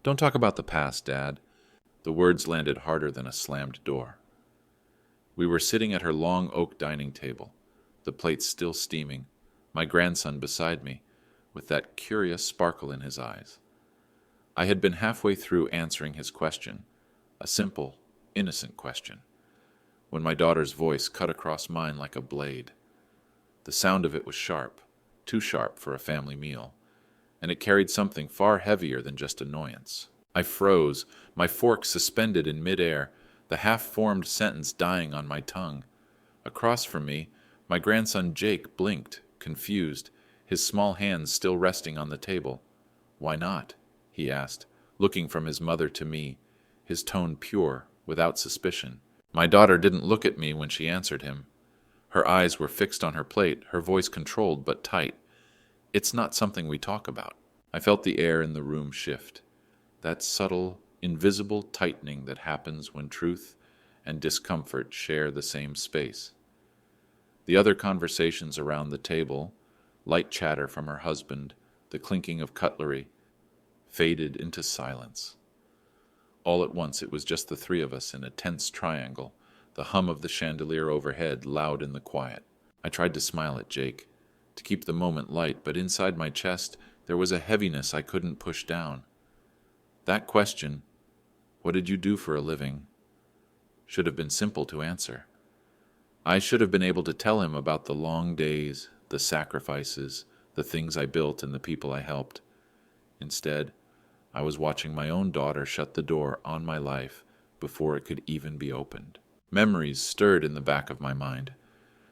Don't talk about the past, Dad. The words landed harder than a slammed door. We were sitting at her long oak dining table, the plates still steaming, my grandson beside me, with that curious sparkle in his eyes. I had been halfway through answering his question, a simple, innocent question, when my daughter's voice cut across mine like a blade. The sound of it was sharp, too sharp for a family meal, and it carried something far heavier than just annoyance. I froze, my fork suspended in midair, the half-formed sentence dying on my tongue. Across from me, my grandson Jake blinked, confused, his small hands still resting on the table. "Why not?" he asked, looking from his mother to me, his tone pure, without suspicion. My daughter didn't look at me when she answered him. Her eyes were fixed on her plate, her voice controlled but tight. "It's not something we talk about." I felt the air in the room shift, that subtle, invisible tightening that happens when truth and discomfort share the same space. The other conversations around the table, light chatter from her husband, the clinking of cutlery, faded into silence. All at once it was just the three of us in a tense triangle, the hum of the chandelier overhead loud in the quiet. I tried to smile at Jake, to keep the moment light, but inside my chest there was a heaviness I couldn't push down. That question, "What did you do for a living?" should have been simple to answer. I should have been able to tell him about the long days, the sacrifices, the things I built and the people I helped. Instead, I was watching my own daughter shut the door on my life before it could even be opened. Memories stirred in the back of my mind.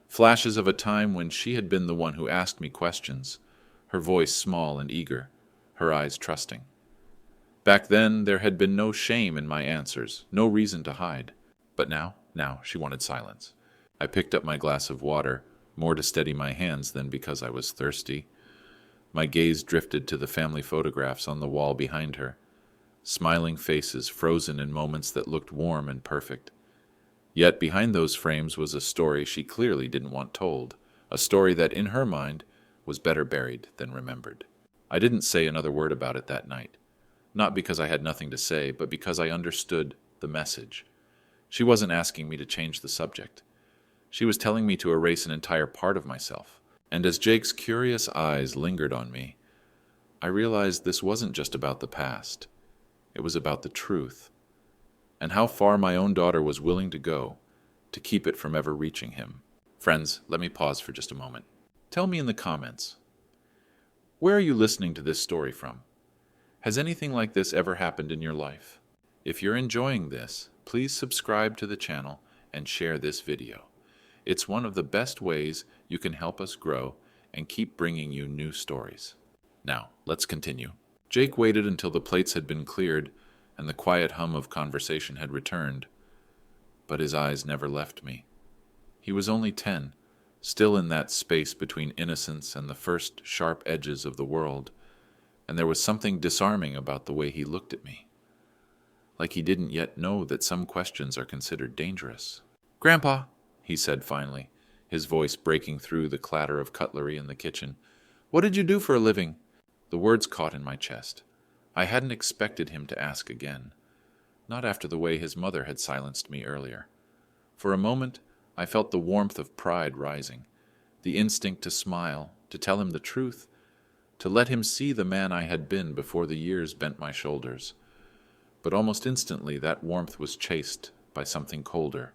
Flashes of a time when she had been the one who asked me questions, her voice small and eager, her eyes trusting. Back then, there had been no shame in my answers, no reason to hide. But now she wanted silence. I picked up my glass of water, more to steady my hands than because I was thirsty. My gaze drifted to the family photographs on the wall behind her, smiling faces frozen in moments that looked warm and perfect. Yet behind those frames was a story she clearly didn't want told, a story that, in her mind, was better buried than remembered. I didn't say another word about it that night, not because I had nothing to say, but because I understood the message. She wasn't asking me to change the subject. She was telling me to erase an entire part of myself. And as Jake's curious eyes lingered on me, I realized this wasn't just about the past. It was about the truth, and how far my own daughter was willing to go to keep it from ever reaching him. Friends, let me pause for just a moment. Tell me in the comments, where are you listening to this story from? Has anything like this ever happened in your life? If you're enjoying this, please subscribe to the channel and share this video. It's one of the best ways you can help us grow and keep bringing you new stories. Now, let's continue. Jake waited until the plates had been cleared and the quiet hum of conversation had returned, but his eyes never left me. He was only 10, still in that space between innocence and the first sharp edges of the world, and there was something disarming about the way he looked at me, like he didn't yet know that some questions are considered dangerous. "Grandpa," he said finally, his voice breaking through the clatter of cutlery in the kitchen, "what did you do for a living?" The words caught in my chest. I hadn't expected him to ask again, not after the way his mother had silenced me earlier. For a moment, I felt the warmth of pride rising, the instinct to smile, to tell him the truth, to let him see the man I had been before the years bent my shoulders. But almost instantly that warmth was chased by something colder.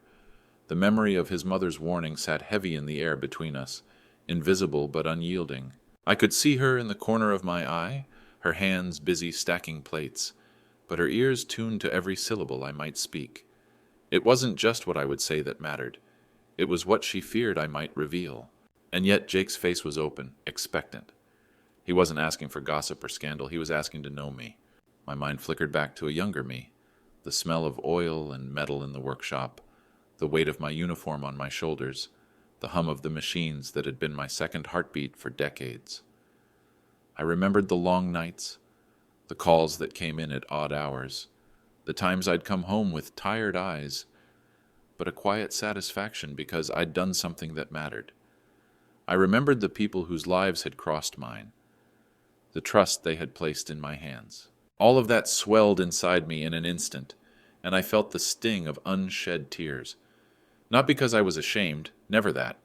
The memory of his mother's warning sat heavy in the air between us, invisible but unyielding. I could see her in the corner of my eye, her hands busy stacking plates, but her ears tuned to every syllable I might speak. It wasn't just what I would say that mattered. It was what she feared I might reveal. And yet Jake's face was open, expectant. He wasn't asking for gossip or scandal, he was asking to know me. My mind flickered back to a younger me, the smell of oil and metal in the workshop, the weight of my uniform on my shoulders, the hum of the machines that had been my second heartbeat for decades. I remembered the long nights, the calls that came in at odd hours, the times I'd come home with tired eyes, but a quiet satisfaction because I'd done something that mattered. I remembered the people whose lives had crossed mine, the trust they had placed in my hands. All of that swelled inside me in an instant, and I felt the sting of unshed tears. Not because I was ashamed, never that,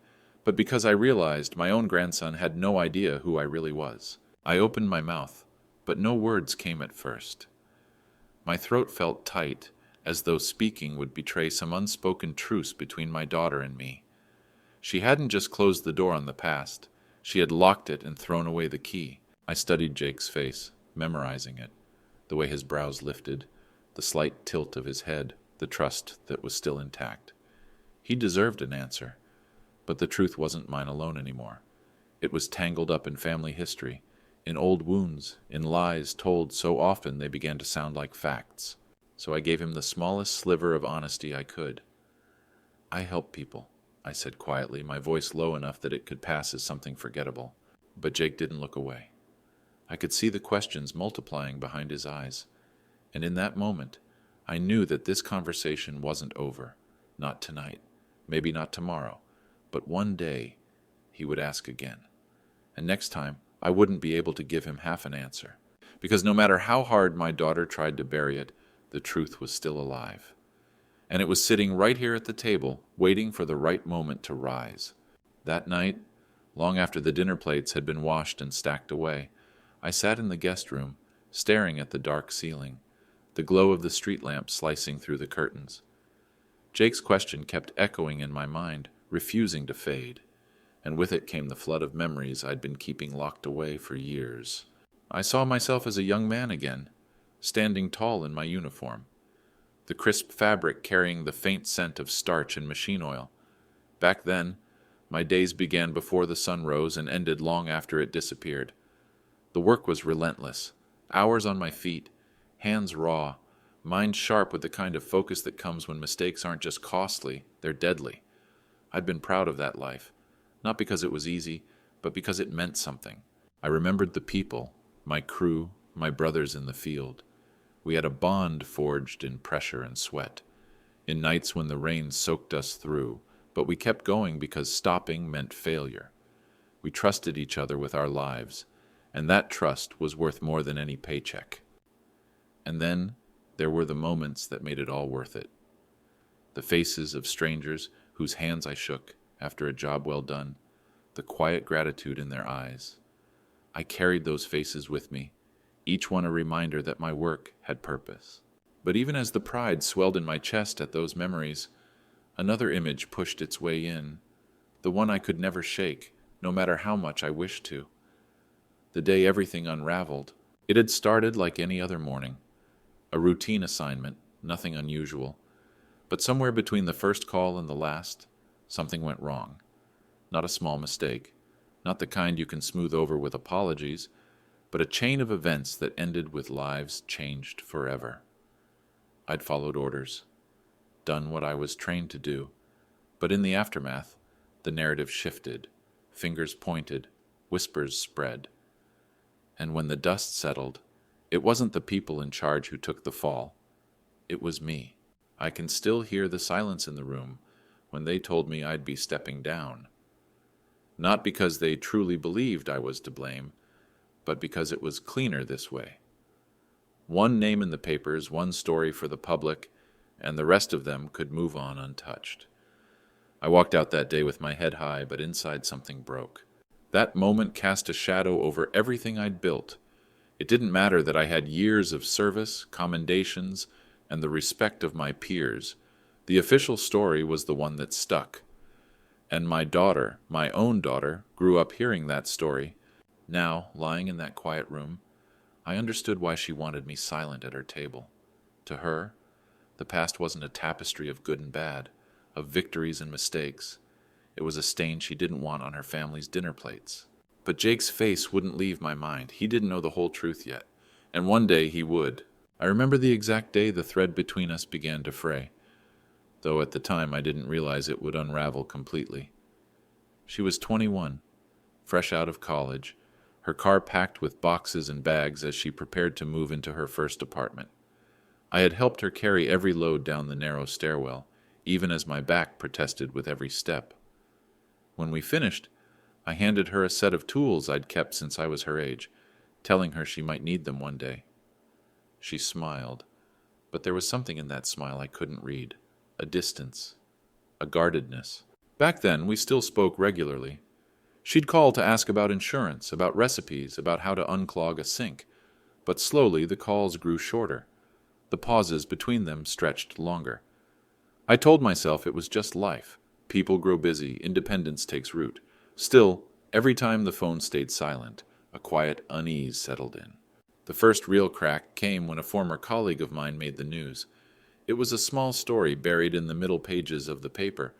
but because I realized my own grandson had no idea who I really was. I opened my mouth, but no words came at first. My throat felt tight, as though speaking would betray some unspoken truce between my daughter and me. She hadn't just closed the door on the past, she had locked it and thrown away the key. I studied Jake's face, memorizing it, the way his brows lifted, the slight tilt of his head, the trust that was still intact. He deserved an answer, but the truth wasn't mine alone anymore. It was tangled up in family history, in old wounds, in lies told so often they began to sound like facts. So I gave him the smallest sliver of honesty I could. "I help people," I said quietly, my voice low enough that it could pass as something forgettable. But Jake didn't look away. I could see the questions multiplying behind his eyes, and in that moment, I knew that this conversation wasn't over. Not tonight, maybe not tomorrow, but one day he would ask again. And next time, I wouldn't be able to give him half an answer, because no matter how hard my daughter tried to bury it, the truth was still alive. And it was sitting right here at the table, waiting for the right moment to rise. That night, long after the dinner plates had been washed and stacked away, I sat in the guest room, staring at the dark ceiling, the glow of the street lamp slicing through the curtains. Jake's question kept echoing in my mind, refusing to fade, and with it came the flood of memories I'd been keeping locked away for years. I saw myself as a young man again, standing tall in my uniform, the crisp fabric carrying the faint scent of starch and machine oil. Back then, my days began before the sun rose and ended long after it disappeared. The work was relentless, hours on my feet, hands raw, mind sharp with the kind of focus that comes when mistakes aren't just costly, they're deadly. I'd been proud of that life, not because it was easy, but because it meant something. I remembered the people, my crew, my brothers in the field. We had a bond forged in pressure and sweat, in nights when the rain soaked us through, but we kept going because stopping meant failure. We trusted each other with our lives, and that trust was worth more than any paycheck. And then there were the moments that made it all worth it. The faces of strangers whose hands I shook after a job well done, the quiet gratitude in their eyes. I carried those faces with me, each one a reminder that my work had purpose. But even as the pride swelled in my chest at those memories, another image pushed its way in, the one I could never shake, no matter how much I wished to. The day everything unraveled, it had started like any other morning, a routine assignment, nothing unusual. But somewhere between the first call and the last, something went wrong. Not a small mistake, not the kind you can smooth over with apologies, but a chain of events that ended with lives changed forever. I'd followed orders, done what I was trained to do, but in the aftermath, the narrative shifted, fingers pointed, whispers spread. And when the dust settled, it wasn't the people in charge who took the fall. It was me. I can still hear the silence in the room when they told me I'd be stepping down. Not because they truly believed I was to blame, but because it was cleaner this way. One name in the papers, one story for the public, and the rest of them could move on untouched. I walked out that day with my head high, but inside something broke. That moment cast a shadow over everything I'd built. It didn't matter that I had years of service, commendations, and the respect of my peers. The official story was the one that stuck. And my daughter, my own daughter, grew up hearing that story. Now, lying in that quiet room, I understood why she wanted me silent at her table. To her, the past wasn't a tapestry of good and bad, of victories and mistakes. It was a stain she didn't want on her family's dinner plates. But Jake's face wouldn't leave my mind. He didn't know the whole truth yet, and one day he would. I remember the exact day the thread between us began to fray, though at the time I didn't realize it would unravel completely. She was 21, fresh out of college, her car packed with boxes and bags as she prepared to move into her first apartment. I had helped her carry every load down the narrow stairwell, even as my back protested with every step. When we finished, I handed her a set of tools I'd kept since I was her age, telling her she might need them one day. She smiled, but there was something in that smile I couldn't read. A distance, a guardedness. Back then, we still spoke regularly. She'd call to ask about insurance, about recipes, about how to unclog a sink. But slowly the calls grew shorter. The pauses between them stretched longer. I told myself it was just life. People grow busy, independence takes root. Still, every time the phone stayed silent, a quiet unease settled in. The first real crack came when a former colleague of mine made the news. It was a small story buried in the middle pages of the paper,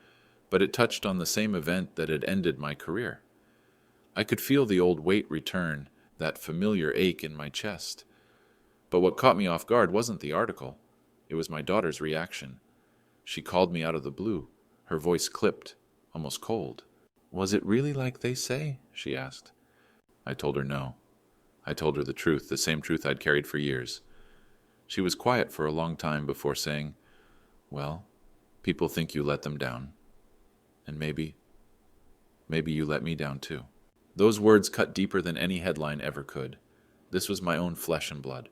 but it touched on the same event that had ended my career. I could feel the old weight return, that familiar ache in my chest. But what caught me off guard wasn't the article. It was my daughter's reaction. She called me out of the blue, her voice clipped, almost cold. "Was it really like they say?" she asked. I told her no. I told her the truth, the same truth I'd carried for years. She was quiet for a long time before saying, "Well, people think you let them down. And maybe you let me down too." Those words cut deeper than any headline ever could. This was my own flesh and blood.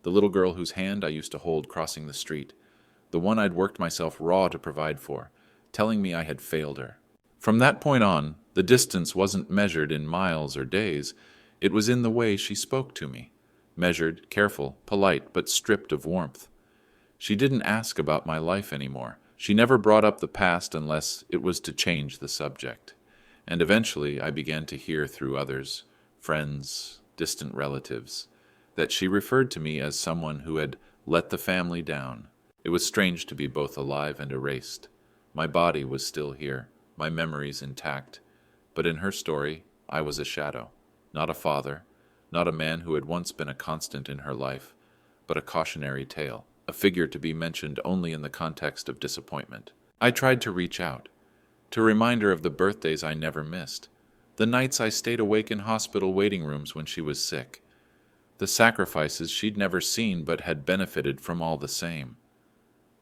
The little girl whose hand I used to hold crossing the street. The one I'd worked myself raw to provide for, telling me I had failed her. From that point on, the distance wasn't measured in miles or days. It was in the way she spoke to me. Measured, careful, polite, but stripped of warmth. She didn't ask about my life anymore. She never brought up the past unless it was to change the subject. And eventually I began to hear through others, friends, distant relatives, that she referred to me as someone who had let the family down. It was strange to be both alive and erased. My body was still here, my memories intact, but in her story I was a shadow, not a father, not a man who had once been a constant in her life, but a cautionary tale, a figure to be mentioned only in the context of disappointment. I tried to reach out, to remind her of the birthdays I never missed, the nights I stayed awake in hospital waiting rooms when she was sick, the sacrifices she'd never seen but had benefited from all the same.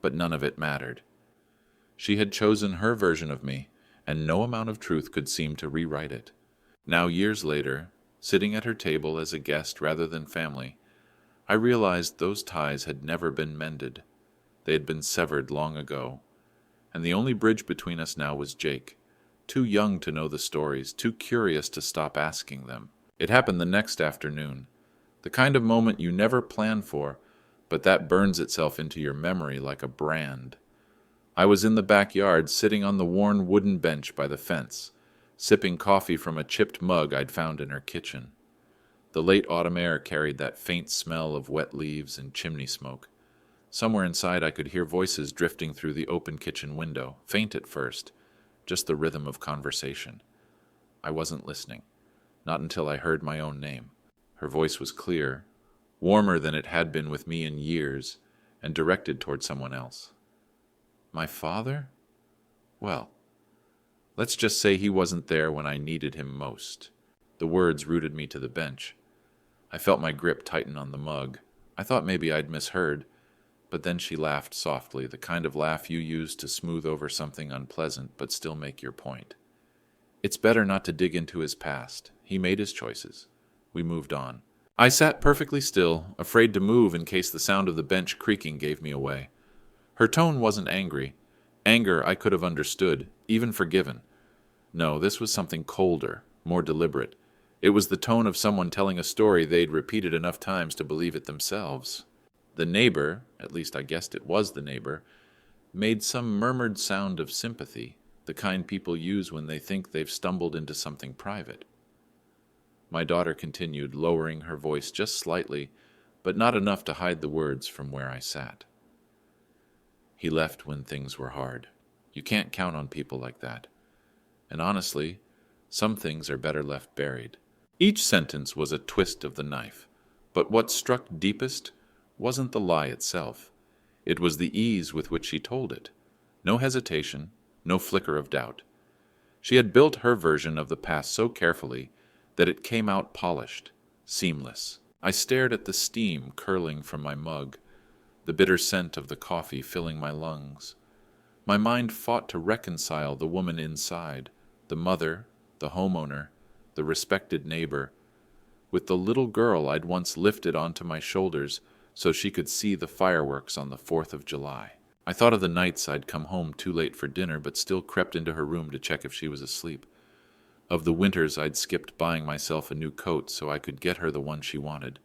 But none of it mattered. She had chosen her version of me, and no amount of truth could seem to rewrite it. Now, years later, sitting at her table as a guest rather than family, I realized those ties had never been mended. They had been severed long ago, and the only bridge between us now was Jake, too young to know the stories, too curious to stop asking them. It happened the next afternoon, the kind of moment you never plan for, but that burns itself into your memory like a brand. I was in the backyard, sitting on the worn wooden bench by the fence, sipping coffee from a chipped mug I'd found in her kitchen. The late autumn air carried that faint smell of wet leaves and chimney smoke. Somewhere inside I could hear voices drifting through the open kitchen window, faint at first, just the rhythm of conversation. I wasn't listening, not until I heard my own name. Her voice was clear, warmer than it had been with me in years, and directed toward someone else. My father? Well, let's just say he wasn't there when I needed him most. The words rooted me to the bench. I felt my grip tighten on the mug. I thought maybe I'd misheard, but then she laughed softly, the kind of laugh you use to smooth over something unpleasant but still make your point. It's better not to dig into his past. He made his choices. We moved on. I sat perfectly still, afraid to move in case the sound of the bench creaking gave me away. Her tone wasn't angry. Anger I could have understood, even forgiven. No, this was something colder, more deliberate. It was the tone of someone telling a story they'd repeated enough times to believe it themselves. The neighbor, at least I guessed it was the neighbor, made some murmured sound of sympathy, the kind people use when they think they've stumbled into something private. My daughter continued, lowering her voice just slightly, but not enough to hide the words from where I sat. He left when things were hard. You can't count on people like that. And honestly, some things are better left buried. Each sentence was a twist of the knife, but what struck deepest wasn't the lie itself. It was the ease with which she told it. No hesitation, no flicker of doubt. She had built her version of the past so carefully that it came out polished, seamless. I stared at the steam curling from my mug, the bitter scent of the coffee filling my lungs. My mind fought to reconcile the woman inside, the mother, the homeowner, the respected neighbor, with the little girl I'd once lifted onto my shoulders so she could see the fireworks on the 4th of July. I thought of the nights I'd come home too late for dinner but still crept into her room to check if she was asleep. Of the winters I'd skipped buying myself a new coat so I could get her the one she wanted.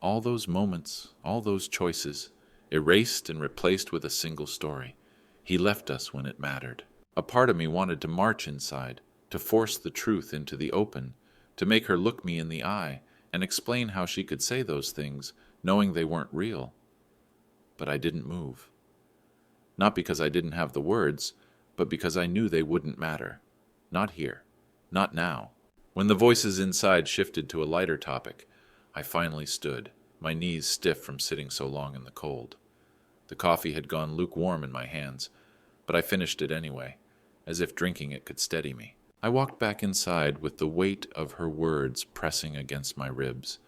All those moments, all those choices, erased and replaced with a single story. He left us when it mattered. A part of me wanted to march inside, to force the truth into the open, to make her look me in the eye and explain how she could say those things, knowing they weren't real. But I didn't move. Not because I didn't have the words, but because I knew they wouldn't matter. Not here. Not now. When the voices inside shifted to a lighter topic, I finally stood, my knees stiff from sitting so long in the cold. The coffee had gone lukewarm in my hands, but I finished it anyway, as if drinking it could steady me. I walked back inside with the weight of her words pressing against my ribs,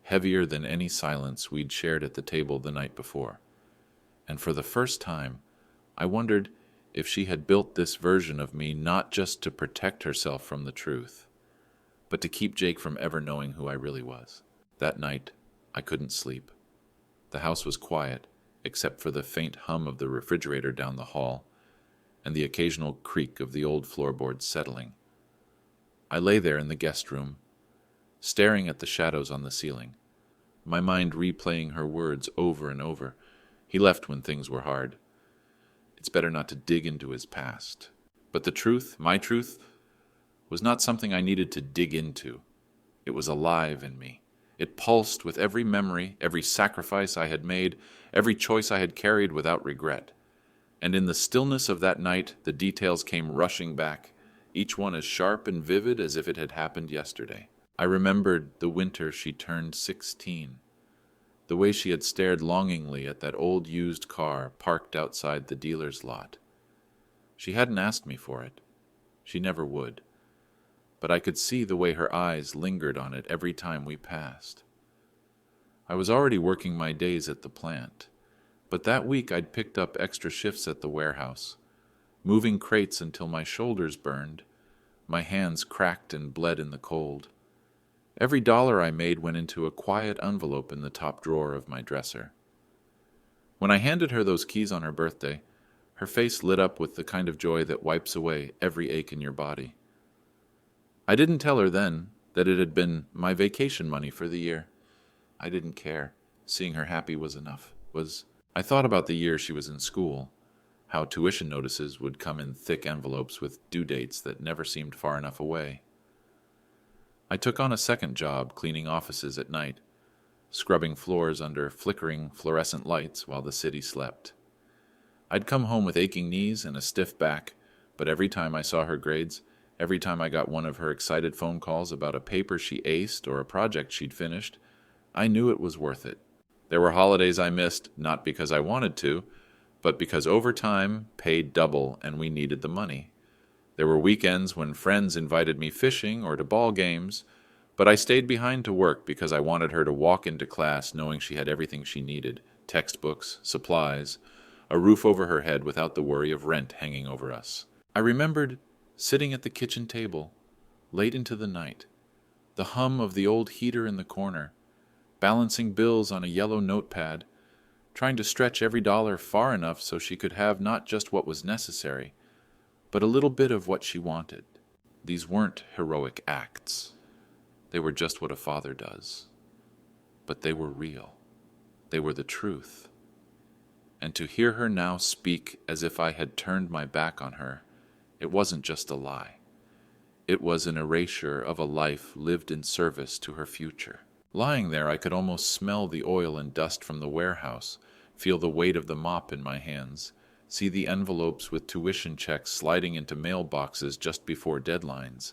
heavier than any silence we'd shared at the table the night before. And for the first time, I wondered if she had built this version of me not just to protect herself from the truth, but to keep Jake from ever knowing who I really was. That night, I couldn't sleep. The house was quiet, except for the faint hum of the refrigerator down the hall and the occasional creak of the old floorboards settling. I lay there in the guest room, staring at the shadows on the ceiling, my mind replaying her words over and over. He left when things were hard. It's better not to dig into his past. But the truth, my truth, was not something I needed to dig into. It was alive in me. It pulsed with every memory, every sacrifice I had made, every choice I had carried without regret. And in the stillness of that night, the details came rushing back, each one as sharp and vivid as if it had happened yesterday. I remembered the winter she turned 16, the way she had stared longingly at that old used car parked outside the dealer's lot. She hadn't asked me for it. She never would. But I could see the way her eyes lingered on it every time we passed. I was already working my days at the plant, but that week I'd picked up extra shifts at the warehouse, moving crates until my shoulders burned, my hands cracked and bled in the cold. Every dollar I made went into a quiet envelope in the top drawer of my dresser. When I handed her those keys on her birthday, her face lit up with the kind of joy that wipes away every ache in your body. I didn't tell her then that it had been my vacation money for the year. I didn't care. Seeing her happy was enough. I thought about the year she was in school, how tuition notices would come in thick envelopes with due dates that never seemed far enough away. I took on a second job cleaning offices at night, scrubbing floors under flickering fluorescent lights while the city slept. I'd come home with aching knees and a stiff back, but every time I saw her grades, every time I got one of her excited phone calls about a paper she aced or a project she'd finished, I knew it was worth it. There were holidays I missed, not because I wanted to, but because overtime paid double and we needed the money. There were weekends when friends invited me fishing or to ball games, but I stayed behind to work because I wanted her to walk into class knowing she had everything she needed, textbooks, supplies, a roof over her head without the worry of rent hanging over us. I remembered sitting at the kitchen table, late into the night, the hum of the old heater in the corner, balancing bills on a yellow notepad, trying to stretch every dollar far enough so she could have not just what was necessary, but a little bit of what she wanted. These weren't heroic acts. They were just what a father does. But they were real. They were the truth. And to hear her now speak as if I had turned my back on her, it wasn't just a lie. It was an erasure of a life lived in service to her future. Lying there, I could almost smell the oil and dust from the warehouse, feel the weight of the mop in my hands, see the envelopes with tuition checks sliding into mailboxes just before deadlines.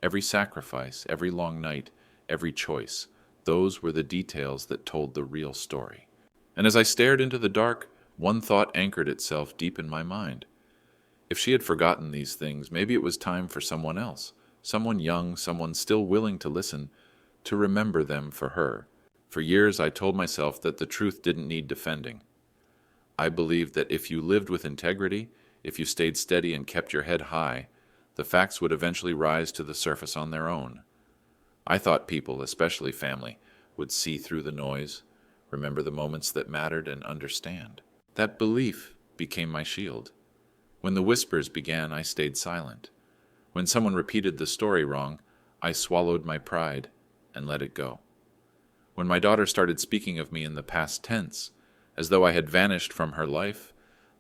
Every sacrifice, every long night, every choice, those were the details that told the real story. And as I stared into the dark, one thought anchored itself deep in my mind. If she had forgotten these things, maybe it was time for someone else, someone young, someone still willing to listen, to remember them for her. For years I told myself that the truth didn't need defending. I believed that if you lived with integrity, if you stayed steady and kept your head high, the facts would eventually rise to the surface on their own. I thought people, especially family, would see through the noise, remember the moments that mattered, and understand. That belief became my shield. When the whispers began, I stayed silent. When someone repeated the story wrong, I swallowed my pride and let it go. When my daughter started speaking of me in the past tense, as though I had vanished from her life,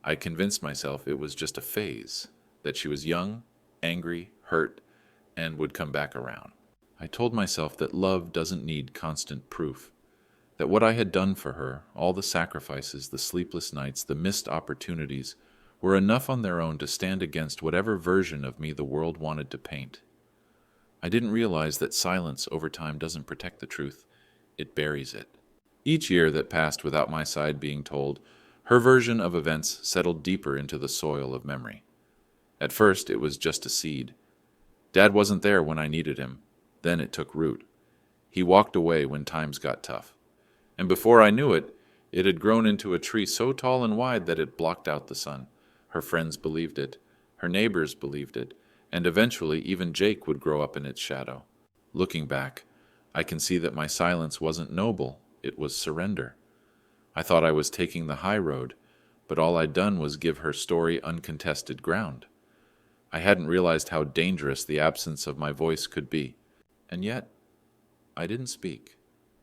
I convinced myself it was just a phase, that she was young, angry, hurt, and would come back around. I told myself that love doesn't need constant proof, that what I had done for her, all the sacrifices, the sleepless nights, the missed opportunities, were enough on their own to stand against whatever version of me the world wanted to paint. I didn't realize that silence over time doesn't protect the truth, it buries it. Each year that passed without my side being told, her version of events settled deeper into the soil of memory. At first, it was just a seed. Dad wasn't there when I needed him. Then it took root. He walked away when times got tough. And before I knew it, it had grown into a tree so tall and wide that it blocked out the sun. Her friends believed it. Her neighbors believed it. And eventually, even Jake would grow up in its shadow. Looking back, I can see that my silence wasn't noble. It was surrender. I thought I was taking the high road, but all I'd done was give her story uncontested ground. I hadn't realized how dangerous the absence of my voice could be. And yet, I didn't speak.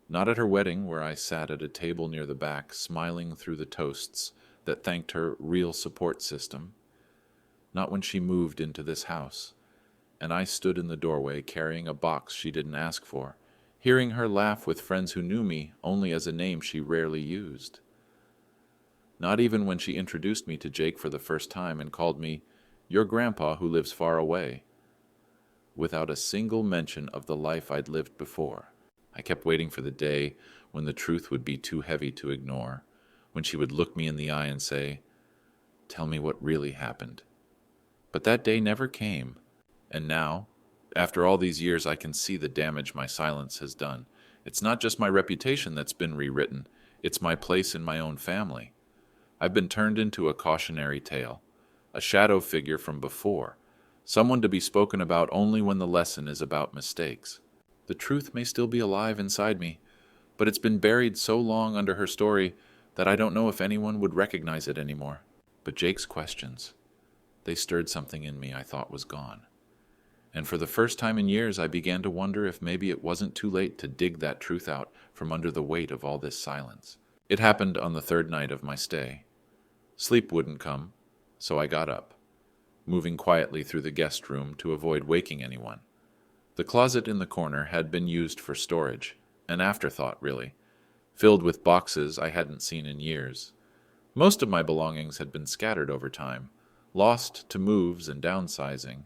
Not at her wedding, where I sat at a table near the back, smiling through the toasts that thanked her real support system. Not when she moved into this house, and I stood in the doorway carrying a box she didn't ask for, hearing her laugh with friends who knew me only as a name she rarely used. Not even when she introduced me to Jake for the first time and called me, "Your grandpa who lives far away," without a single mention of the life I'd lived before. I kept waiting for the day when the truth would be too heavy to ignore, when she would look me in the eye and say, "Tell me what really happened." But that day never came, and now, after all these years, I can see the damage my silence has done. It's not just my reputation that's been rewritten, it's my place in my own family. I've been turned into a cautionary tale, a shadow figure from before, someone to be spoken about only when the lesson is about mistakes. The truth may still be alive inside me, but it's been buried so long under her story that I don't know if anyone would recognize it anymore. But Jake's questions, they stirred something in me I thought was gone. And for the first time in years, I began to wonder if maybe it wasn't too late to dig that truth out from under the weight of all this silence. It happened on the third night of my stay. Sleep wouldn't come, so I got up, moving quietly through the guest room to avoid waking anyone. The closet in the corner had been used for storage, an afterthought, really, filled with boxes I hadn't seen in years. Most of my belongings had been scattered over time, lost to moves and downsizing,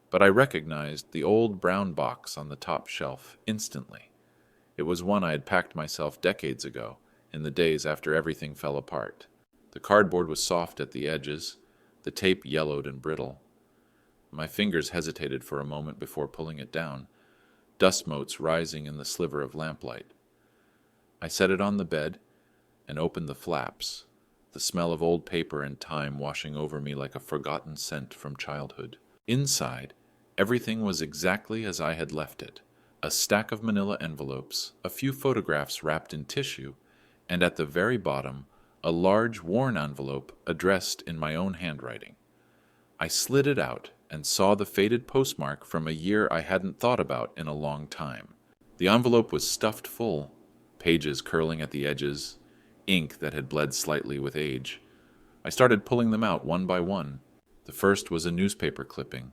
but I recognized the old brown box on the top shelf instantly. It was one I had packed myself decades ago, in the days after everything fell apart. The cardboard was soft at the edges, the tape yellowed and brittle. My fingers hesitated for a moment before pulling it down, dust motes rising in the sliver of lamplight. I set it on the bed and opened the flaps, the smell of old paper and time washing over me like a forgotten scent from childhood. Inside, everything was exactly as I had left it. A stack of manila envelopes, a few photographs wrapped in tissue, and at the very bottom, a large worn envelope addressed in my own handwriting. I slid it out and saw the faded postmark from a year I hadn't thought about in a long time. The envelope was stuffed full, pages curling at the edges, ink that had bled slightly with age. I started pulling them out one by one. The first was a newspaper clipping.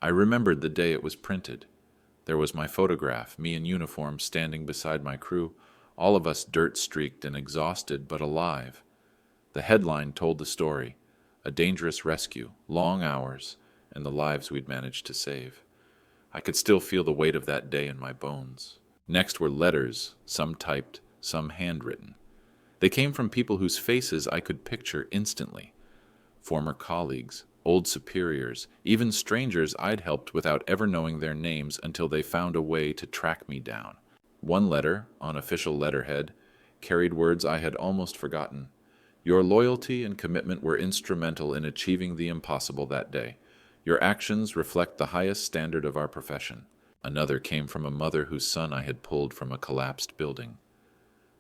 I remembered the day it was printed. There was my photograph, me in uniform standing beside my crew, all of us dirt-streaked and exhausted but alive. The headline told the story, a dangerous rescue, long hours, and the lives we'd managed to save. I could still feel the weight of that day in my bones. Next were letters, some typed, some handwritten. They came from people whose faces I could picture instantly. Former colleagues, old superiors, even strangers I'd helped without ever knowing their names until they found a way to track me down. One letter, on official letterhead, carried words I had almost forgotten. Your loyalty and commitment were instrumental in achieving the impossible that day. Your actions reflect the highest standard of our profession. Another came from a mother whose son I had pulled from a collapsed building.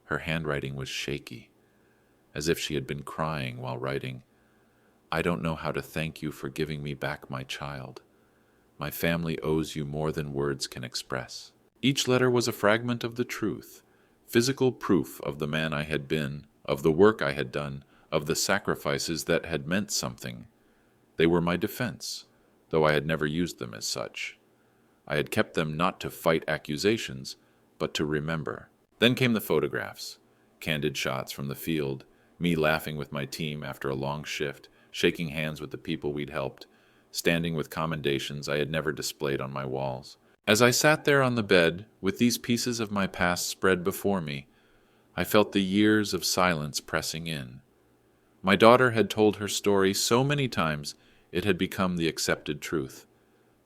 Her handwriting was shaky, as if she had been crying while writing. I don't know how to thank you for giving me back my child. My family owes you more than words can express. Each letter was a fragment of the truth, physical proof of the man I had been, of the work I had done, of the sacrifices that had meant something. They were my defense, though I had never used them as such. I had kept them not to fight accusations, but to remember. Then came the photographs, candid shots from the field, me laughing with my team after a long shift, shaking hands with the people we'd helped, standing with commendations I had never displayed on my walls. As I sat there on the bed, with these pieces of my past spread before me, I felt the years of silence pressing in. My daughter had told her story so many times it had become the accepted truth.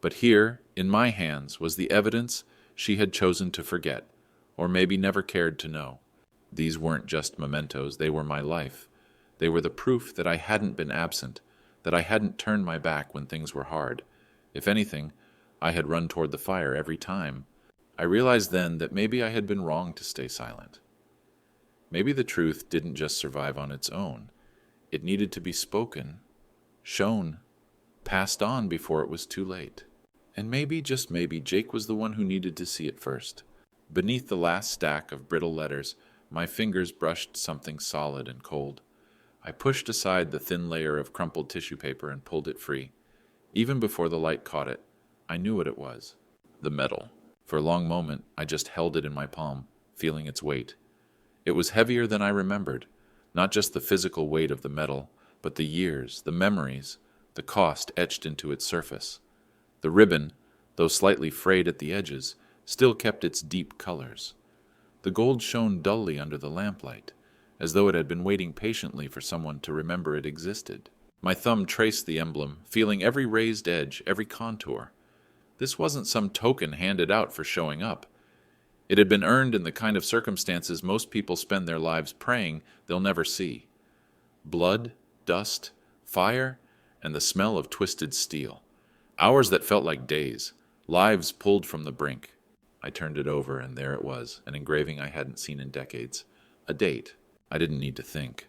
But here, in my hands, was the evidence she had chosen to forget, or maybe never cared to know. These weren't just mementos, they were my life. They were the proof that I hadn't been absent, that I hadn't turned my back when things were hard. If anything, I had run toward the fire every time. I realized then that maybe I had been wrong to stay silent. Maybe the truth didn't just survive on its own. It needed to be spoken, shown, passed on before it was too late. And maybe, just maybe, Jake was the one who needed to see it first. Beneath the last stack of brittle letters, my fingers brushed something solid and cold. I pushed aside the thin layer of crumpled tissue paper and pulled it free. Even before the light caught it, I knew what it was. The metal. For a long moment, I just held it in my palm, feeling its weight. It was heavier than I remembered, not just the physical weight of the metal, but the years, the memories, the cost etched into its surface. The ribbon, though slightly frayed at the edges, still kept its deep colors. The gold shone dully under the lamplight, as though it had been waiting patiently for someone to remember it existed. My thumb traced the emblem, feeling every raised edge, every contour. This wasn't some token handed out for showing up. It had been earned in the kind of circumstances most people spend their lives praying they'll never see. Blood, dust, fire, and the smell of twisted steel. Hours that felt like days, lives pulled from the brink. I turned it over, and there it was, an engraving I hadn't seen in decades. A date. I didn't need to think.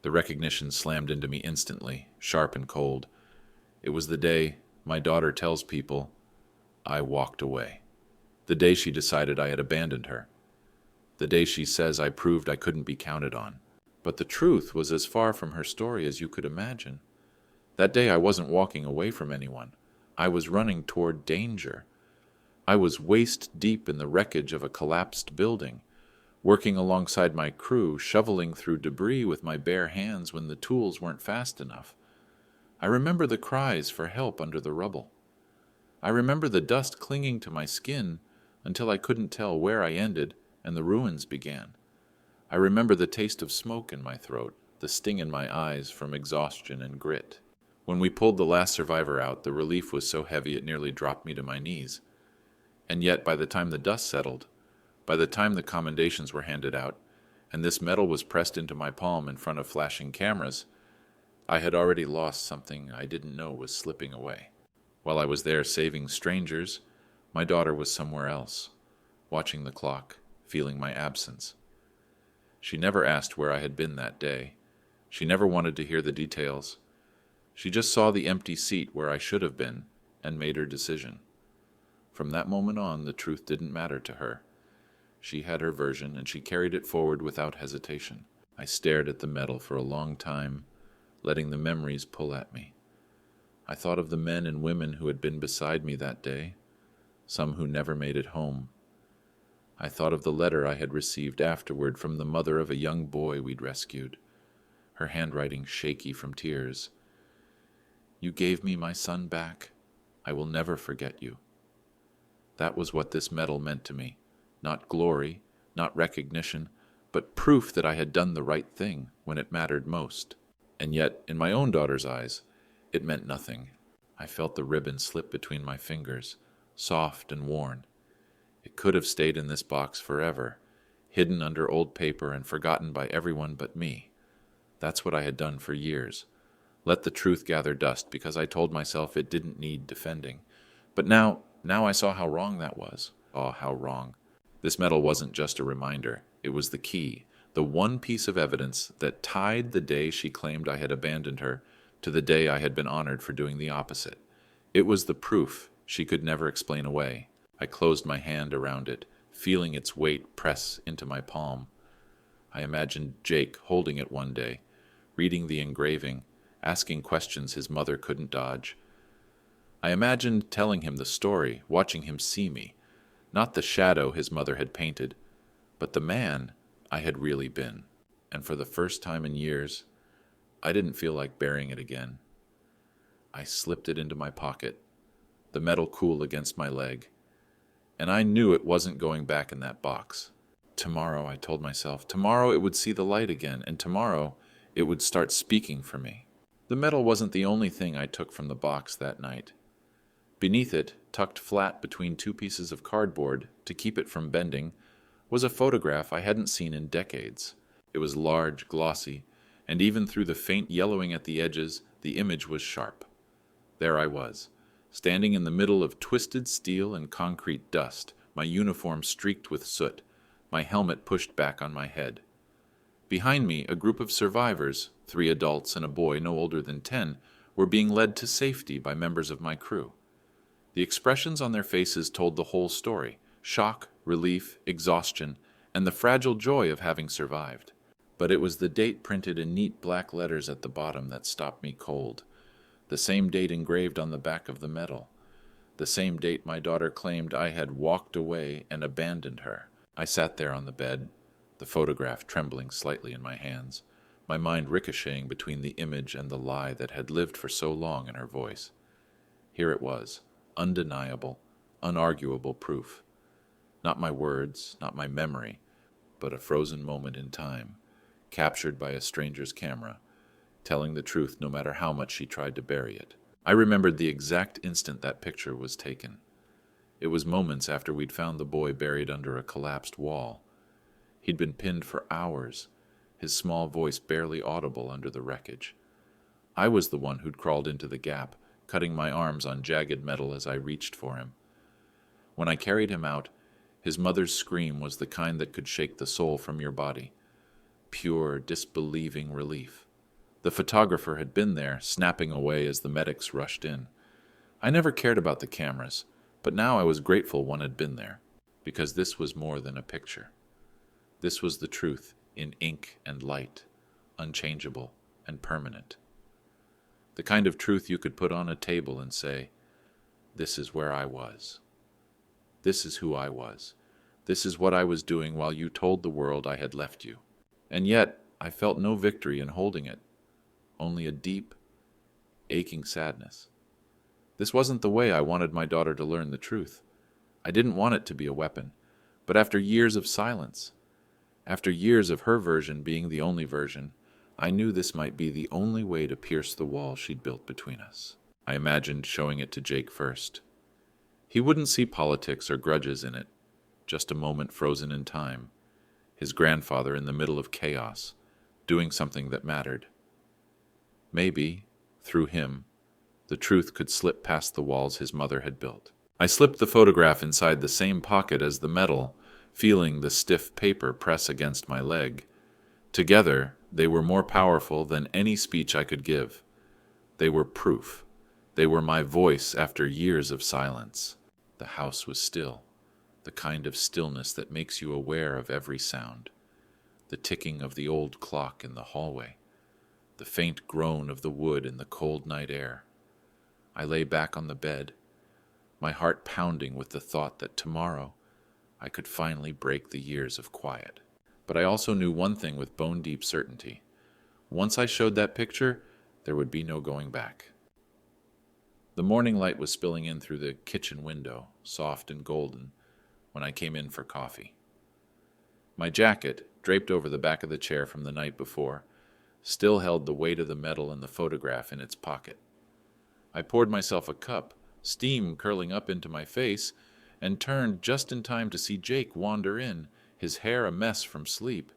The recognition slammed into me instantly, sharp and cold. It was the day my daughter tells people I walked away. The day she decided I had abandoned her. The day she says I proved I couldn't be counted on. But the truth was as far from her story as you could imagine. That day I wasn't walking away from anyone. I was running toward danger. I was waist deep in the wreckage of a collapsed building, working alongside my crew, shoveling through debris with my bare hands when the tools weren't fast enough. I remember the cries for help under the rubble. I remember the dust clinging to my skin until I couldn't tell where I ended and the ruins began. I remember the taste of smoke in my throat, the sting in my eyes from exhaustion and grit. When we pulled the last survivor out, the relief was so heavy it nearly dropped me to my knees. And yet, by the time the dust settled, by the time the commendations were handed out, and this medal was pressed into my palm in front of flashing cameras, I had already lost something I didn't know was slipping away. While I was there saving strangers, my daughter was somewhere else, watching the clock, feeling my absence. She never asked where I had been that day. She never wanted to hear the details. She just saw the empty seat where I should have been and made her decision. From that moment on, the truth didn't matter to her. She had her version, and she carried it forward without hesitation. I stared at the medal for a long time, letting the memories pull at me. I thought of the men and women who had been beside me that day, some who never made it home. I thought of the letter I had received afterward from the mother of a young boy we'd rescued, her handwriting shaky from tears. You gave me my son back. I will never forget you. That was what this medal meant to me. Not glory, not recognition, but proof that I had done the right thing when it mattered most. And yet, in my own daughter's eyes, it meant nothing. I felt the ribbon slip between my fingers, soft and worn. It could have stayed in this box forever, hidden under old paper and forgotten by everyone but me. That's what I had done for years. Let the truth gather dust because I told myself it didn't need defending. But now I saw how wrong that was. Oh, how wrong. This medal wasn't just a reminder. It was the key, the one piece of evidence that tied the day she claimed I had abandoned her to the day I had been honored for doing the opposite. It was the proof she could never explain away. I closed my hand around it, feeling its weight press into my palm. I imagined Jake holding it one day, reading the engraving, asking questions his mother couldn't dodge. I imagined telling him the story, watching him see me, not the shadow his mother had painted, but the man I had really been. And for the first time in years, I didn't feel like burying it again. I slipped it into my pocket, the metal cool against my leg, and I knew it wasn't going back in that box. Tomorrow, I told myself, tomorrow it would see the light again, and tomorrow it would start speaking for me. The metal wasn't the only thing I took from the box that night. Beneath it, tucked flat between two pieces of cardboard to keep it from bending, was a photograph I hadn't seen in decades. It was large, glossy, and even through the faint yellowing at the edges, the image was sharp. There I was, standing in the middle of twisted steel and concrete dust, my uniform streaked with soot, my helmet pushed back on my head. Behind me, a group of survivors, 3 adults and a boy no older than 10, were being led to safety by members of my crew. The expressions on their faces told the whole story: shock, relief, exhaustion, and the fragile joy of having survived. But it was the date printed in neat black letters at the bottom that stopped me cold. The same date engraved on the back of the medal. The same date my daughter claimed I had walked away and abandoned her. I sat there on the bed, the photograph trembling slightly in my hands, my mind ricocheting between the image and the lie that had lived for so long in her voice. Here it was, undeniable, unarguable proof. Not my words, not my memory, but a frozen moment in time, captured by a stranger's camera, telling the truth no matter how much she tried to bury it. I remembered the exact instant that picture was taken. It was moments after we'd found the boy buried under a collapsed wall. He'd been pinned for hours, his small voice barely audible under the wreckage. I was the one who'd crawled into the gap, cutting my arms on jagged metal as I reached for him. When I carried him out, his mother's scream was the kind that could shake the soul from your body. Pure, disbelieving relief. The photographer had been there, snapping away as the medics rushed in. I never cared about the cameras, but now I was grateful one had been there, because this was more than a picture. This was the truth in ink and light, unchangeable and permanent. The kind of truth you could put on a table and say, "This is where I was. This is who I was. This is what I was doing while you told the world I had left you." And yet, I felt no victory in holding it, only a deep, aching sadness. This wasn't the way I wanted my daughter to learn the truth. I didn't want it to be a weapon, but after years of silence, after years of her version being the only version, I knew this might be the only way to pierce the wall she'd built between us. I imagined showing it to Jake first. He wouldn't see politics or grudges in it, just a moment frozen in time, his grandfather in the middle of chaos, doing something that mattered. Maybe, through him, the truth could slip past the walls his mother had built. I slipped the photograph inside the same pocket as the medal, feeling the stiff paper press against my leg. Together, they were more powerful than any speech I could give. They were proof. They were my voice after years of silence. The house was still, the kind of stillness that makes you aware of every sound. The ticking of the old clock in the hallway, the faint groan of the wood in the cold night air. I lay back on the bed, my heart pounding with the thought that tomorrow I could finally break the years of quiet. But I also knew one thing with bone-deep certainty. Once I showed that picture, there would be no going back. The morning light was spilling in through the kitchen window, soft and golden, when I came in for coffee. My jacket, draped over the back of the chair from the night before, still held the weight of the medal and the photograph in its pocket. I poured myself a cup, steam curling up into my face, and turned just in time to see Jake wander in, his hair a mess from sleep,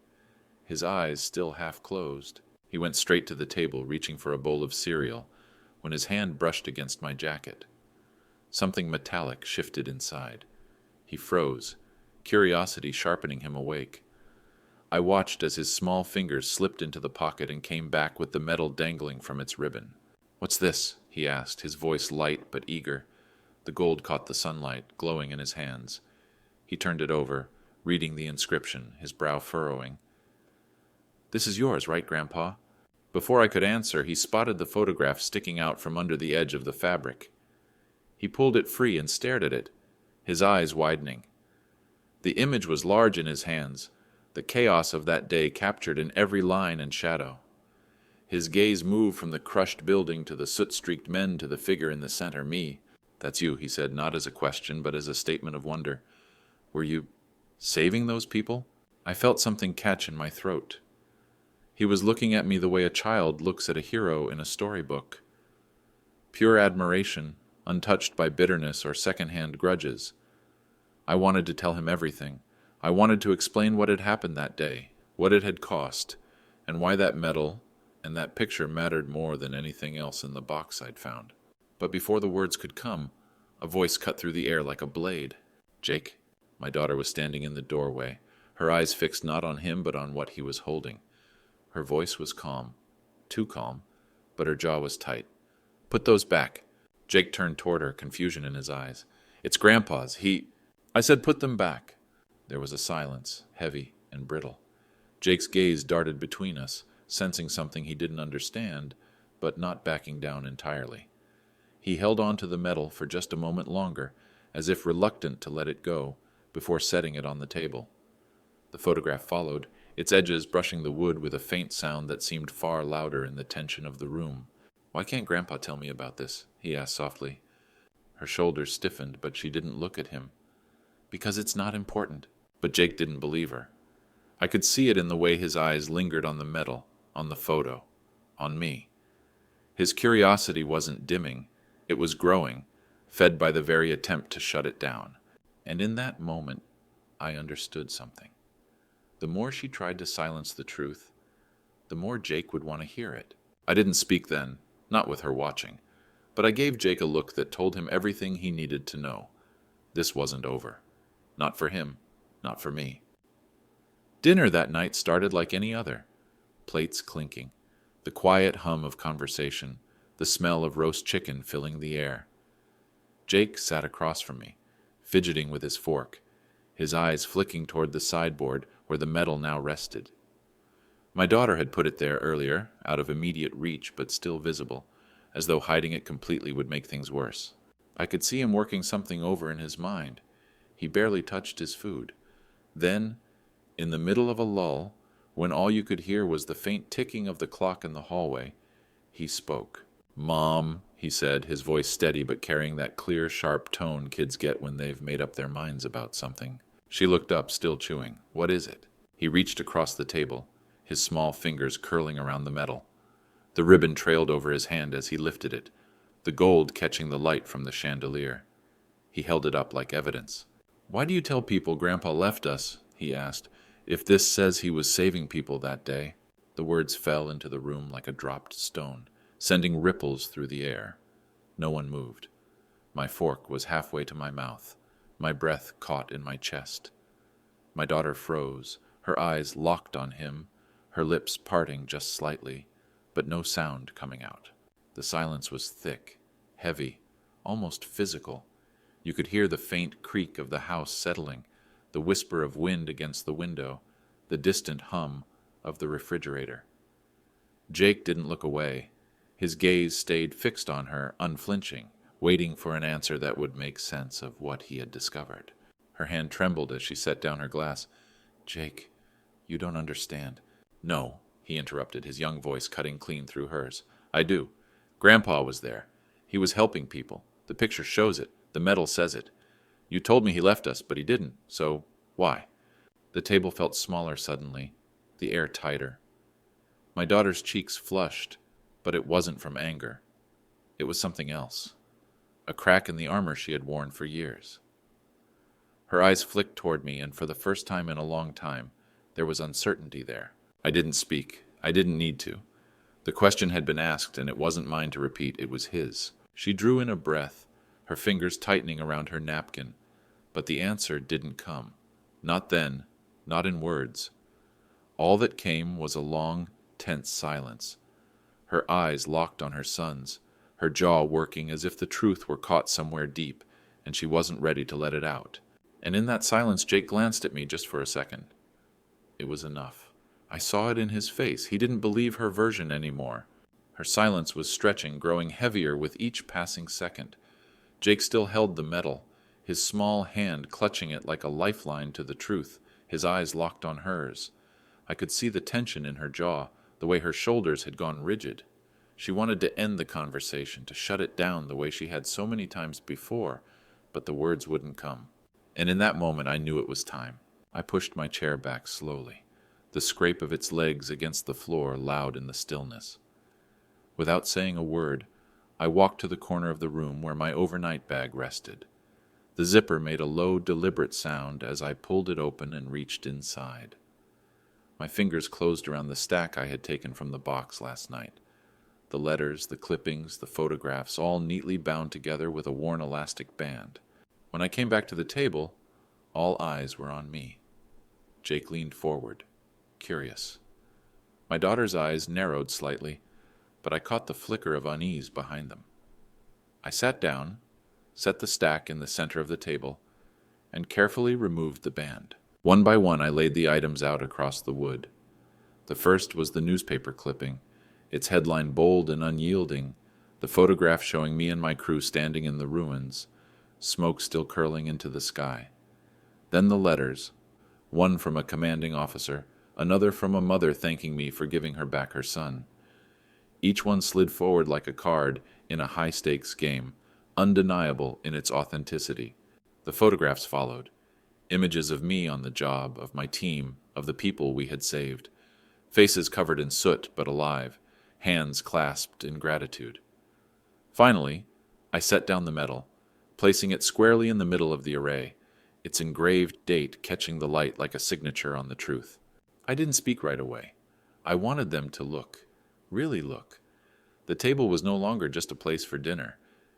his eyes still half closed. He went straight to the table, reaching for a bowl of cereal, when his hand brushed against my jacket. Something metallic shifted inside. He froze, curiosity sharpening him awake. I watched as his small fingers slipped into the pocket and came back with the metal dangling from its ribbon. "What's this?" he asked, his voice light but eager. The gold caught the sunlight, glowing in his hands. He turned it over, reading the inscription, his brow furrowing. "This is yours, right, Grandpa?" Before I could answer, he spotted the photograph sticking out from under the edge of the fabric. He pulled it free and stared at it, his eyes widening. The image was large in his hands, the chaos of that day captured in every line and shadow. His gaze moved from the crushed building to the soot-streaked men to the figure in the center, me. "That's you," he said, not as a question, but as a statement of wonder. "Were you saving those people?" I felt something catch in my throat. He was looking at me the way a child looks at a hero in a storybook. Pure admiration, untouched by bitterness or second-hand grudges. I wanted to tell him everything. I wanted to explain what had happened that day, what it had cost, and why that medal and that picture mattered more than anything else in the box I'd found. But before the words could come, a voice cut through the air like a blade. "Jake?" My daughter was standing in the doorway, her eyes fixed not on him but on what he was holding. Her voice was calm, too calm, but her jaw was tight. "Put those back." Jake turned toward her, confusion in his eyes. "It's Grandpa's. I said put them back." There was a silence, heavy and brittle. Jake's gaze darted between us, sensing something he didn't understand, but not backing down entirely. He held on to the medal for just a moment longer, as if reluctant to let it go, before setting it on the table. The photograph followed, its edges brushing the wood with a faint sound that seemed far louder in the tension of the room. "Why can't Grandpa tell me about this?" he asked softly. Her shoulders stiffened, but she didn't look at him. "Because it's not important." But Jake didn't believe her. I could see it in the way his eyes lingered on the medal, on the photo, on me. His curiosity wasn't dimming, it was growing, fed by the very attempt to shut it down. And in that moment, I understood something. The more she tried to silence the truth, the more Jake would want to hear it. I didn't speak then, not with her watching, but I gave Jake a look that told him everything he needed to know. This wasn't over. Not for him, not for me. Dinner that night started like any other. Plates clinking, the quiet hum of conversation, the smell of roast chicken filling the air. Jake sat across from me, fidgeting with his fork, his eyes flicking toward the sideboard where the medal now rested. My daughter had put it there earlier, out of immediate reach but still visible, as though hiding it completely would make things worse. I could see him working something over in his mind. He barely touched his food. Then, in the middle of a lull, when all you could hear was the faint ticking of the clock in the hallway, he spoke. "Mom," he said, his voice steady but carrying that clear, sharp tone kids get when they've made up their minds about something. She looked up, still chewing. "What is it?" He reached across the table, his small fingers curling around the medal. The ribbon trailed over his hand as he lifted it, the gold catching the light from the chandelier. He held it up like evidence. "Why do you tell people Grandpa left us?" he asked. "If this says he was saving people that day." The words fell into the room like a dropped stone, sending ripples through the air. No one moved. My fork was halfway to my mouth, my breath caught in my chest. My daughter froze, her eyes locked on him, her lips parting just slightly, but no sound coming out. The silence was thick, heavy, almost physical. You could hear the faint creak of the house settling, the whisper of wind against the window, the distant hum of the refrigerator. Jake didn't look away. His gaze stayed fixed on her, unflinching, waiting for an answer that would make sense of what he had discovered. Her hand trembled as she set down her glass. "Jake, you don't understand." "No," he interrupted, his young voice cutting clean through hers. "I do. Grandpa was there. He was helping people. The picture shows it. The medal says it. You told me he left us, but he didn't. So, why?" The table felt smaller suddenly, the air tighter. My daughter's cheeks flushed, but it wasn't from anger. It was something else. A crack in the armor she had worn for years. Her eyes flicked toward me, and for the first time in a long time, there was uncertainty there. I didn't speak. I didn't need to. The question had been asked, and it wasn't mine to repeat. It was his. She drew in a breath, her fingers tightening around her napkin, but the answer didn't come. Not then, not in words. All that came was a long, tense silence, her eyes locked on her son's, her jaw working as if the truth were caught somewhere deep, and she wasn't ready to let it out. And in that silence, Jake glanced at me just for a second. It was enough. I saw it in his face. He didn't believe her version anymore. Her silence was stretching, growing heavier with each passing second. Jake still held the metal, his small hand clutching it like a lifeline to the truth, his eyes locked on hers. I could see the tension in her jaw, the way her shoulders had gone rigid. She wanted to end the conversation, to shut it down the way she had so many times before, but the words wouldn't come. And in that moment I knew it was time. I pushed my chair back slowly, the scrape of its legs against the floor loud in the stillness. Without saying a word, I walked to the corner of the room where my overnight bag rested. The zipper made a low, deliberate sound as I pulled it open and reached inside. My fingers closed around the stack I had taken from the box last night. The letters, the clippings, the photographs, all neatly bound together with a worn elastic band. When I came back to the table, all eyes were on me. Jake leaned forward, curious. My daughter's eyes narrowed slightly, but I caught the flicker of unease behind them. I sat down, set the stack in the center of the table, and carefully removed the band. One by one I laid the items out across the wood. The first was the newspaper clipping, its headline bold and unyielding, the photograph showing me and my crew standing in the ruins, smoke still curling into the sky. Then the letters, one from a commanding officer, another from a mother thanking me for giving her back her son. Each one slid forward like a card in a high-stakes game, undeniable in its authenticity. The photographs followed, images of me on the job, of my team, of the people we had saved, faces covered in soot but alive, hands clasped in gratitude. Finally, I set down the medal, placing it squarely in the middle of the array, its engraved date catching the light like a signature on the truth. I didn't speak right away. I wanted them to look, really look. The table was no longer just a place for dinner.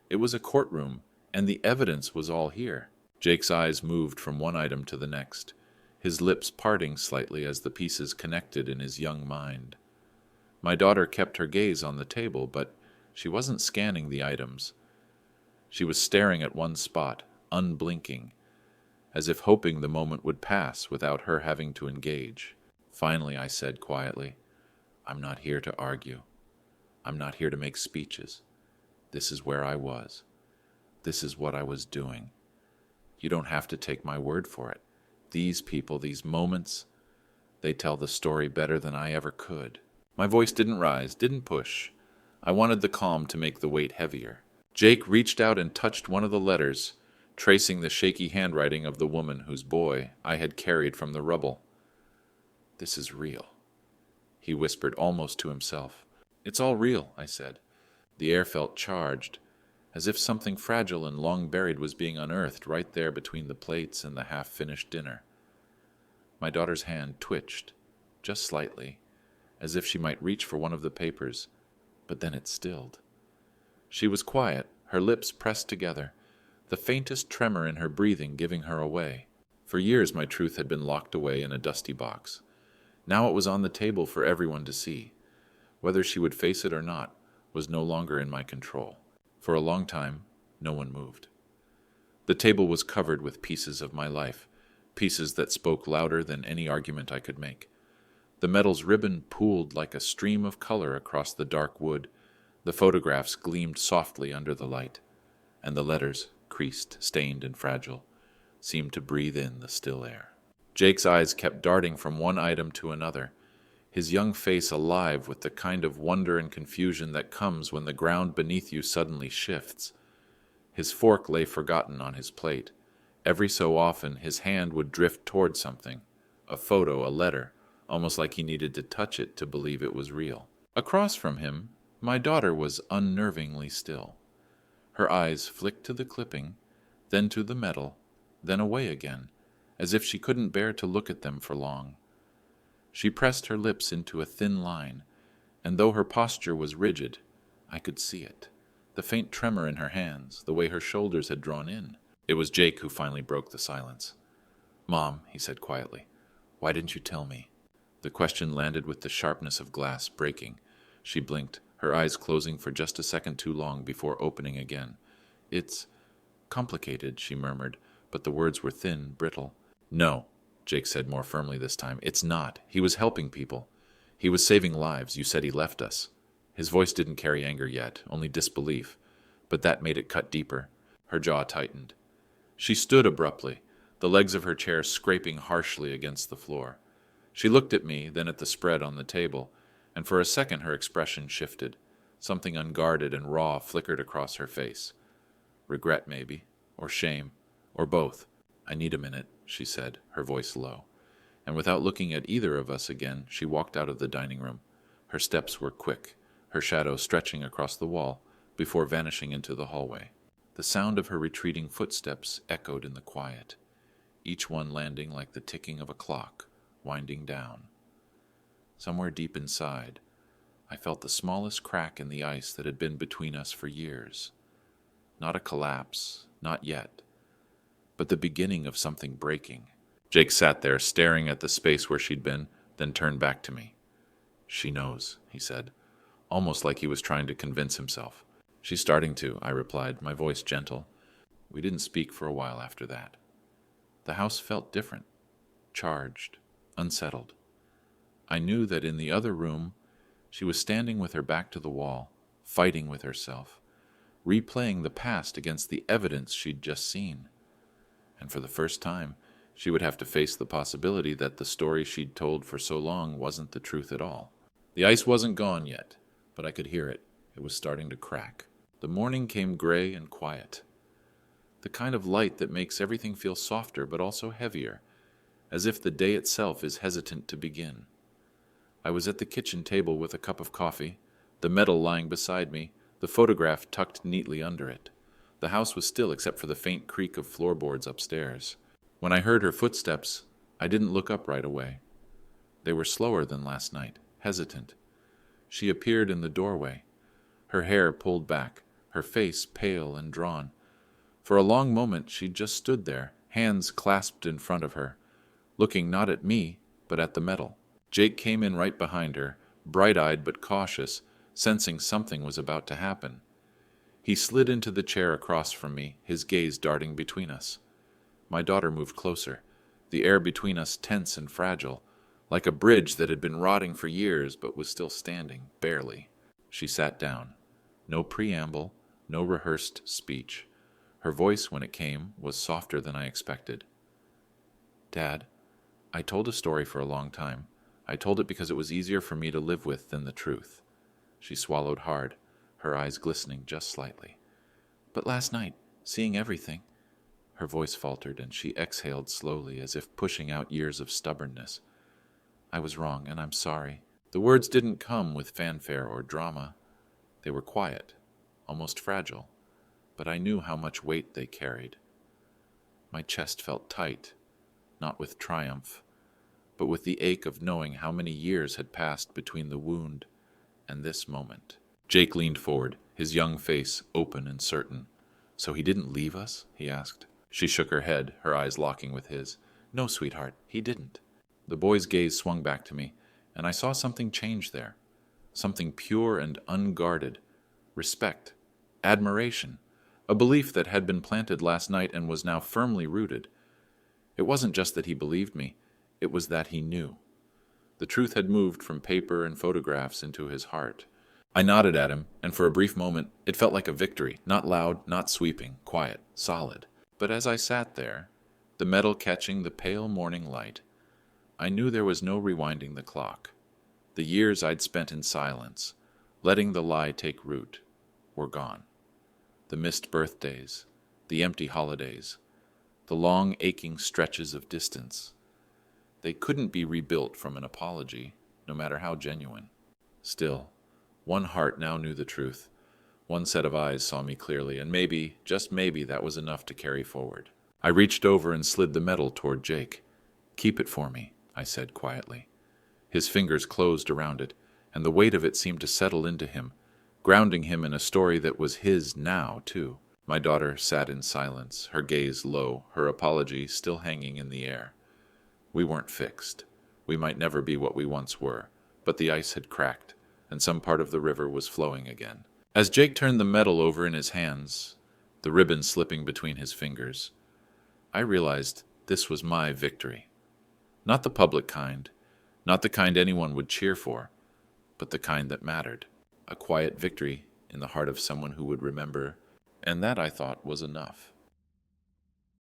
It was a courtroom, and the evidence was all here. Jake's eyes moved from one item to the next, his lips parting slightly as the pieces connected in his young mind. My daughter kept her gaze on the table, but she wasn't scanning the items. She was staring at one spot, unblinking, as if hoping the moment would pass without her having to engage. Finally, I said quietly, "I'm not here to argue. I'm not here to make speeches. This is where I was. This is what I was doing. You don't have to take my word for it. These people, these moments, they tell the story better than I ever could." My voice didn't rise, didn't push. I wanted the calm to make the weight heavier. Jake reached out and touched one of the letters, tracing the shaky handwriting of the woman whose boy I had carried from the rubble. "This is real," he whispered almost to himself. "It's all real," I said. The air felt charged, as if something fragile and long buried was being unearthed right there between the plates and the half-finished dinner. My daughter's hand twitched, just slightly, as if she might reach for one of the papers, but then it stilled. She was quiet, her lips pressed together, the faintest tremor in her breathing giving her away. For years my truth had been locked away in a dusty box. Now it was on the table for everyone to see. Whether she would face it or not was no longer in my control. For a long time, no one moved. The table was covered with pieces of my life, pieces that spoke louder than any argument I could make. The metal's ribbon pooled like a stream of color across the dark wood. The photographs gleamed softly under the light, and the letters, creased, stained, and fragile, seemed to breathe in the still air. Jake's eyes kept darting from one item to another, his young face alive with the kind of wonder and confusion that comes when the ground beneath you suddenly shifts. His fork lay forgotten on his plate. Every so often his hand would drift toward something, a photo, a letter, almost like he needed to touch it to believe it was real. Across from him, my daughter was unnervingly still. Her eyes flicked to the clipping, then to the metal, then away again, as if she couldn't bear to look at them for long. She pressed her lips into a thin line, and though her posture was rigid, I could see it, the faint tremor in her hands, the way her shoulders had drawn in. It was Jake who finally broke the silence. "Mom," he said quietly, "why didn't you tell me?" The question landed with the sharpness of glass breaking. She blinked, her eyes closing for just a second too long before opening again. It's complicated, she murmured, but the words were thin, brittle. No, Jake said more firmly this time. It's not. He was helping people. He was saving lives. You said he left us. His voice didn't carry anger yet, only disbelief, but that made it cut deeper. Her jaw tightened. She stood abruptly, the legs of her chair scraping harshly against the floor. She looked at me, then at the spread on the table, and for a second her expression shifted. Something unguarded and raw flickered across her face. Regret, maybe, or shame, or both. I need a minute, she said, her voice low. And without looking at either of us again, she walked out of the dining room. Her steps were quick, her shadow stretching across the wall, before vanishing into the hallway. The sound of her retreating footsteps echoed in the quiet, each one landing like the ticking of a clock, winding down. Somewhere deep inside, I felt the smallest crack in the ice that had been between us for years. Not a collapse, not yet, but the beginning of something breaking. Jake sat there, staring at the space where she'd been, then turned back to me. She knows, he said, almost like he was trying to convince himself. She's starting to, I replied, my voice gentle. We didn't speak for a while after that. The house felt different, charged, unsettled. I knew that in the other room, she was standing with her back to the wall, fighting with herself, replaying the past against the evidence she'd just seen. And for the first time, she would have to face the possibility that the story she'd told for so long wasn't the truth at all. The ice wasn't gone yet, but I could hear it. It was starting to crack. The morning came gray and quiet. The kind of light that makes everything feel softer but also heavier, as if the day itself is hesitant to begin. I was at the kitchen table with a cup of coffee, the medal lying beside me, the photograph tucked neatly under it. The house was still except for the faint creak of floorboards upstairs. When I heard her footsteps, I didn't look up right away. They were slower than last night, hesitant. She appeared in the doorway, her hair pulled back, her face pale and drawn. For a long moment she just stood there, hands clasped in front of her, looking not at me, but at the medal. Jake came in right behind her, bright-eyed but cautious, sensing something was about to happen. He slid into the chair across from me, his gaze darting between us. My daughter moved closer, the air between us tense and fragile, like a bridge that had been rotting for years but was still standing, barely. She sat down. No preamble, no rehearsed speech. Her voice, when it came, was softer than I expected. Dad, I told a story for a long time. I told it because it was easier for me to live with than the truth. She swallowed hard, her eyes glistening just slightly. But last night, seeing everything... Her voice faltered, and she exhaled slowly, as if pushing out years of stubbornness. I was wrong, and I'm sorry. The words didn't come with fanfare or drama. They were quiet, almost fragile, but I knew how much weight they carried. My chest felt tight, not with triumph, but with the ache of knowing how many years had passed between the wound and this moment. Jake leaned forward, his young face open and certain. So he didn't leave us? He asked. She shook her head, her eyes locking with his. No, sweetheart, he didn't. The boy's gaze swung back to me, and I saw something change there. Something pure and unguarded. Respect. Admiration. A belief that had been planted last night and was now firmly rooted. It wasn't just that he believed me, it was that he knew. The truth had moved from paper and photographs into his heart. I nodded at him, and for a brief moment it felt like a victory, not loud, not sweeping, quiet, solid. But as I sat there, the medal catching the pale morning light, I knew there was no rewinding the clock. The years I'd spent in silence, letting the lie take root, were gone. The missed birthdays, the empty holidays, the long aching stretches of distance. They couldn't be rebuilt from an apology, no matter how genuine. Still, one heart now knew the truth. One set of eyes saw me clearly, and maybe, just maybe, that was enough to carry forward. I reached over and slid the medal toward Jake. Keep it for me, I said quietly. His fingers closed around it, and the weight of it seemed to settle into him, grounding him in a story that was his now, too. My daughter sat in silence, her gaze low, her apology still hanging in the air. We weren't fixed. We might never be what we once were, but the ice had cracked, and some part of the river was flowing again. As Jake turned the medal over in his hands, the ribbon slipping between his fingers, I realized this was my victory. Not the public kind, not the kind anyone would cheer for, but the kind that mattered. A quiet victory in the heart of someone who would remember, and that I thought was enough.